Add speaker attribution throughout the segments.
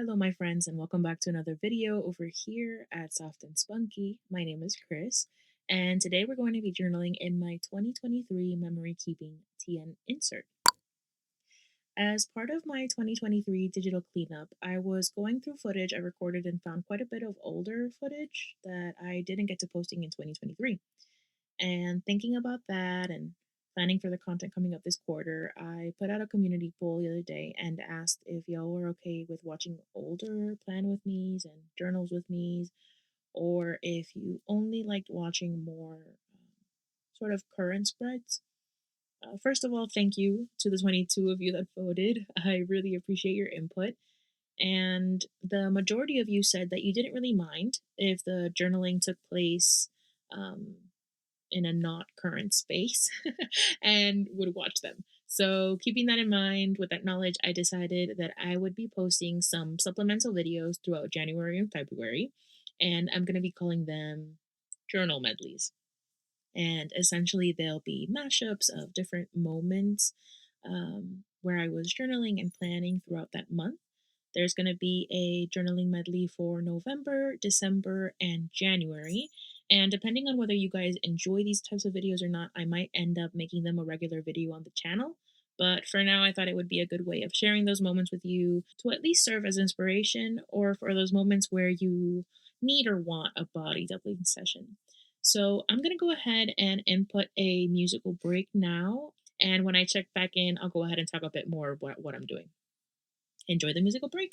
Speaker 1: Hello, my friends, and welcome back to another video over here at Soft and Spunky. My name is Chris, and today we're going to be journaling in my 2023 memory keeping TN insert. As part of my 2023 digital cleanup, I was going through footage I recorded and found quite a bit of older footage that I didn't get to posting in 2023. And thinking about that and planning for the content coming up this quarter, I put out a community poll the other day and asked if y'all were okay with watching older plan with me's and journals with me's, or if you only liked watching more sort of current spreads. First of all, thank you to the 22 of you that voted. I really appreciate your input. And the majority of you said that you didn't really mind if the journaling took place um, in a not current space and would watch them. So, keeping that in mind, with that knowledge, I decided that I would be posting some supplemental videos throughout January and February, and I'm going to be calling them journal medleys. And essentially, they'll be mashups of different moments where I was journaling and planning throughout that month. There's going to be a journaling medley for November, December, and January. And depending on whether you guys enjoy these types of videos or not, I might end up making them a regular video on the channel. But for now, I thought it would be a good way of sharing those moments with you to at least serve as inspiration or for those moments where you need or want a body doubling session. So I'm going to go ahead and input a musical break now. And when I check back in, I'll go ahead and talk a bit more about what I'm doing. Enjoy the musical break.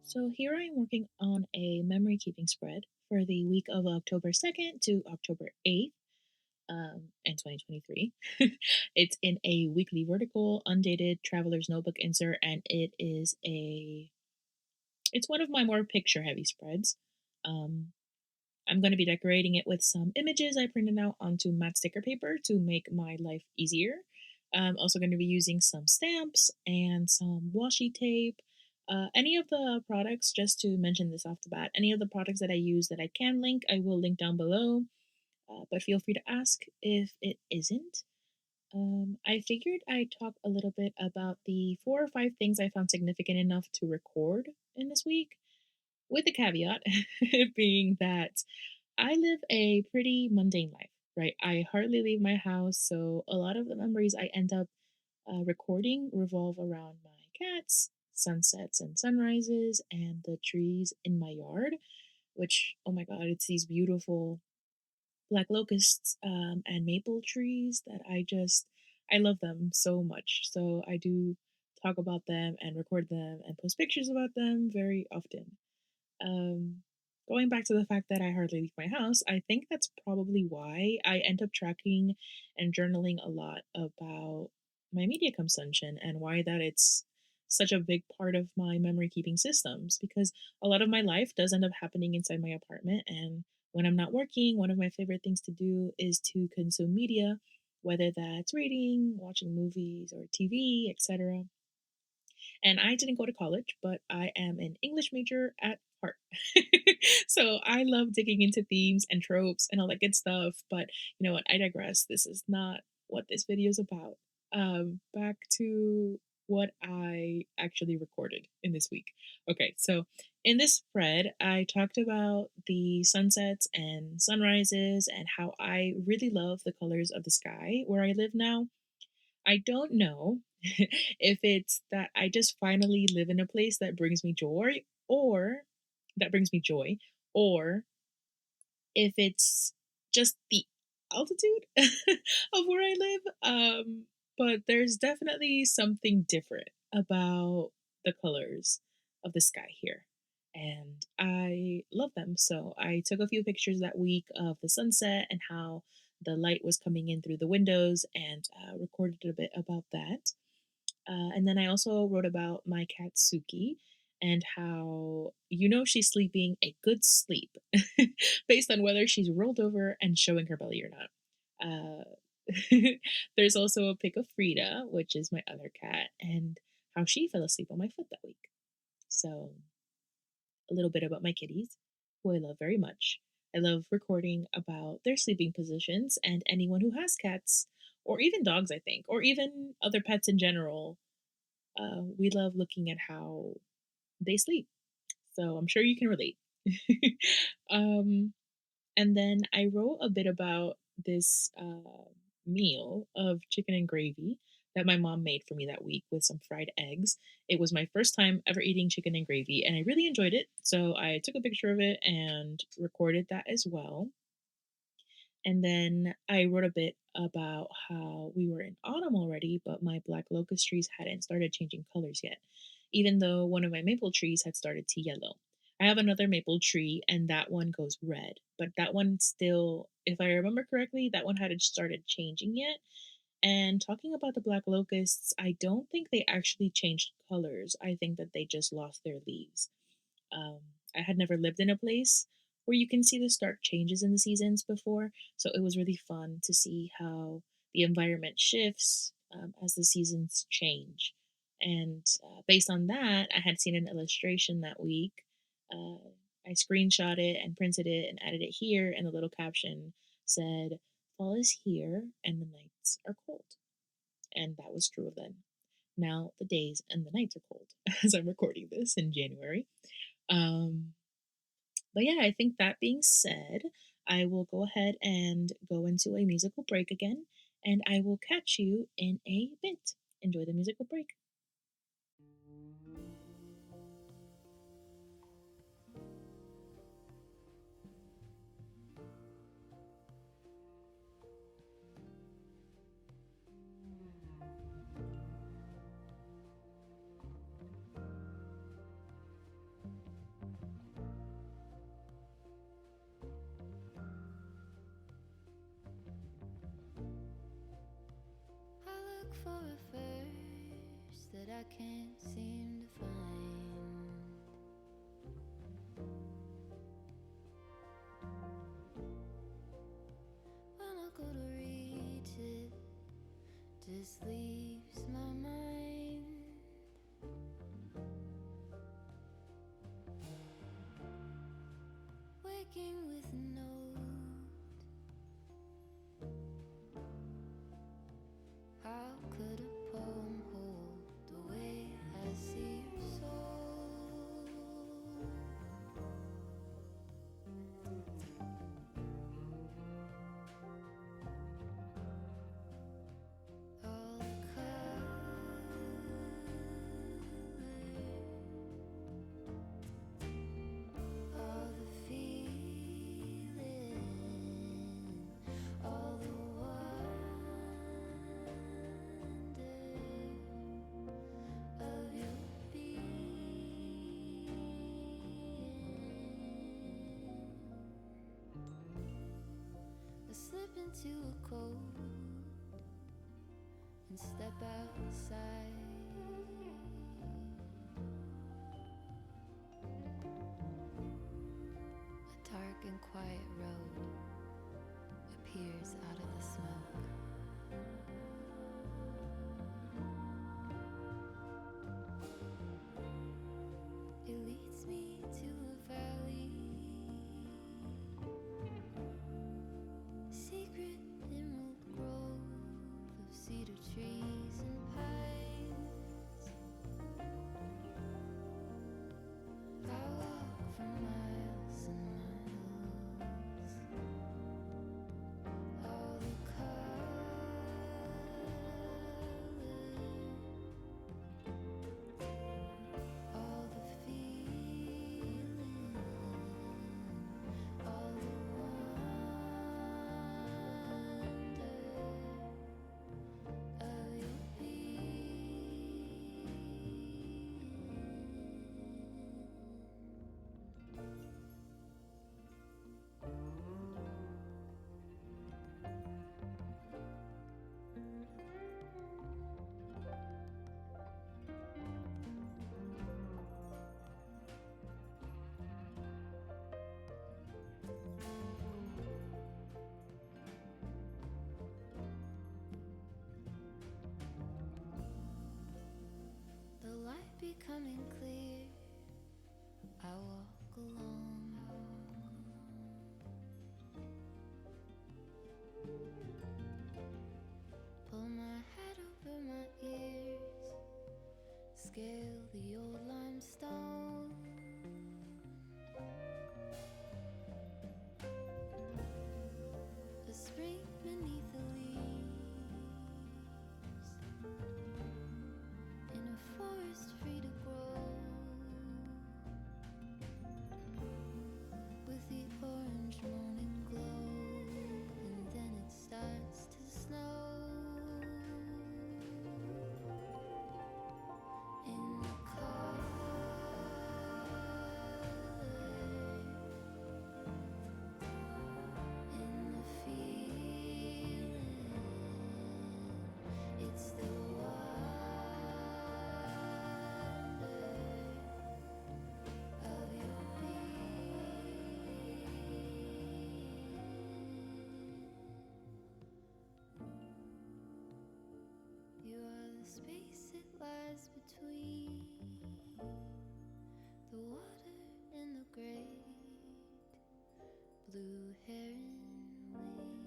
Speaker 1: So here I am working on a memory keeping spread for the week of October 2nd to October 8th in 2023. It's in a weekly vertical, undated traveler's notebook insert, and it's one of my more picture heavy spreads. Um, I'm going to be decorating it with some images I printed out onto matte sticker paper to make my life easier. I'm also going to be using some stamps and some washi tape. Any of the products, just to mention this off the bat, any of the products that I use that I can link, I will link down below. But feel free to ask if it isn't. I figured I'd talk a little bit about the 4 or 5 things I found significant enough to record in this week, with the caveat being that I live a pretty mundane life, right? I hardly leave my house, so a lot of the memories I end up recording revolve around my cats, sunsets and sunrises, and the trees in my yard, which, oh my god, it's these beautiful black locusts and maple trees that I love them so much. So I do talk about them and record them and post pictures about them very often. Um, Going back to the fact that I hardly leave my house, I think that's probably why I end up tracking and journaling a lot about my media consumption and why that it's such a big part of my memory keeping systems because a lot of my life does end up happening inside my apartment. And when I'm not working, one of my favorite things to do is to consume media, whether that's reading, watching movies, or TV, etc. And I didn't go to college, but I am an English major at heart. So I love digging into themes and tropes and all that good stuff. But you know what? I digress. This is not what this video is about. Back to what I actually recorded in this week. Okay, so in this thread, I talked about the sunsets and sunrises and how I really love the colors of the sky where I live now. I don't know if it's that I just finally live in a place that brings me joy or that brings me joy, or if it's just the altitude of where I live. But there's definitely something different about the colors of the sky here. And I love them. So I took a few pictures that week of the sunset and how the light was coming in through the windows and recorded a bit about that. And then I also wrote about my cat Suki and how she's sleeping a good sleep based on whether she's rolled over and showing her belly or not. There's also a pic of Frida, which is my other cat, and how she fell asleep on my foot that week. So, a little bit about my kitties, who I love very much. I love recording about their sleeping positions, and anyone who has cats, or even dogs, I think, or even other pets in general, we love looking at how they sleep. So I'm sure you can relate. um, and then I wrote a bit about this meal of chicken and gravy that my mom made for me that week with some fried eggs. It was my first time ever eating chicken and gravy, and I really enjoyed it. So I took a picture of it and recorded that as well. And then I wrote a bit about how we were in autumn already, but my black locust trees hadn't started changing colors yet, even though one of my maple trees had started to yellow. I have another maple tree, and that one goes red, but that one still, if I remember correctly, that one hadn't started changing yet. And talking about the black locusts, I don't think they actually changed colors. I think that they just lost their leaves. Um, I had never lived in a place where you can see the stark changes in the seasons before, so it was really fun to see how the environment shifts as the seasons change. And based on that, I had seen an illustration that week. Uh, I screenshot it and printed it and added it here, and the little caption said, "Fall is here and the nights are cold." And that was true then. Now the days and the nights are cold as I'm recording this in January. Um, but yeah, I think that being said, I will go ahead and go into a musical break again, and I will catch you in a bit. Enjoy the musical break.
Speaker 2: I look for a verse that I can't seem to find. When I go to reach it, just leaves my mind. Waking with a note. How could a poem hold the way I see your soul? All the colors, all the feeling, all the wonder of your being. I slip into a cold and step outside. A dark and quiet road appears out of the smoke. It leads me to a valley, secret emerald grove of cedar trees and pines. I walk for miles and miles. All the color, all the feeling, all the wonder of your being. The light becoming clear, I walk along. Pull my hat over my ears, scale the old limestone. A spring beneath the leaves, in a forest free to grow, with the orange morning glow, and then it starts to snow. In the color, in the feeling, it's the wonder of your being. You are the space that lies between the water and the great blue heron wing.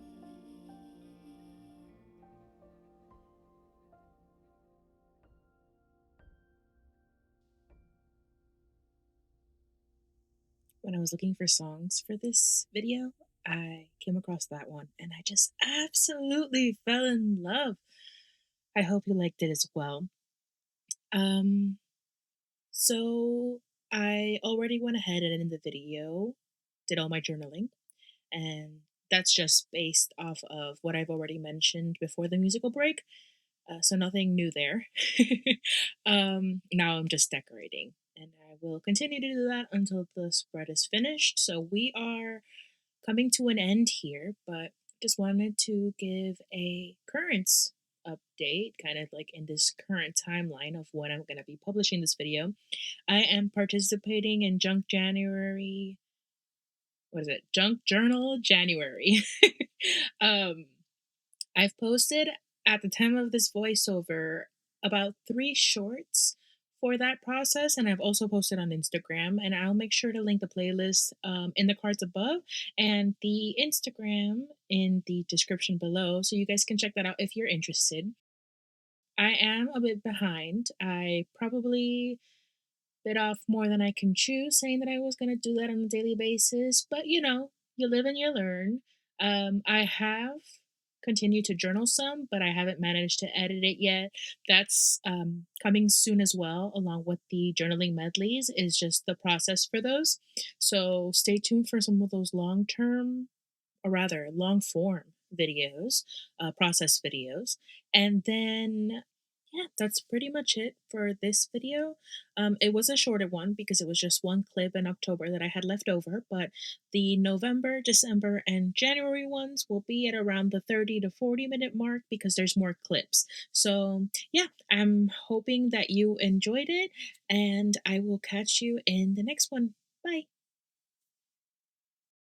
Speaker 1: When I was looking for songs for this video, I came across that one and I just absolutely fell in love. I hope you liked it as well. Um, so I already went ahead and in the video did all my journaling, and that's just based off of what I've already mentioned before the musical break. So nothing new there. Now I'm just decorating, and I will continue to do that until the spread is finished. So we are coming to an end here, but just wanted to give a current update, kind of like in this current timeline of when I'm going to be publishing this video. I am participating in Junk January. What is it? Junk Journal January. um, I've posted at the time of this voiceover about 3 shorts for that process, and I've also posted on Instagram. And I'll make sure to link the playlist in the cards above and the Instagram in the description below, so you guys can check that out if you're interested. I am a bit behind. I probably bit off more than I can chew, saying that I was going to do that on a daily basis. But you live and you learn. I have continued to journal some, but I haven't managed to edit it yet. That's coming soon as well, along with the journaling medleys, is just the process for those. So stay tuned for some of those long term, or rather long form videos, process videos. And then Yeah, that's pretty much it for this video. It was a shorter one because it was just one clip in October that I had left over, but the November, December, and January ones will be at around the 30 to 40-minute mark because there's more clips. So, yeah, I'm hoping that you enjoyed it, and I will catch you in the next one. Bye.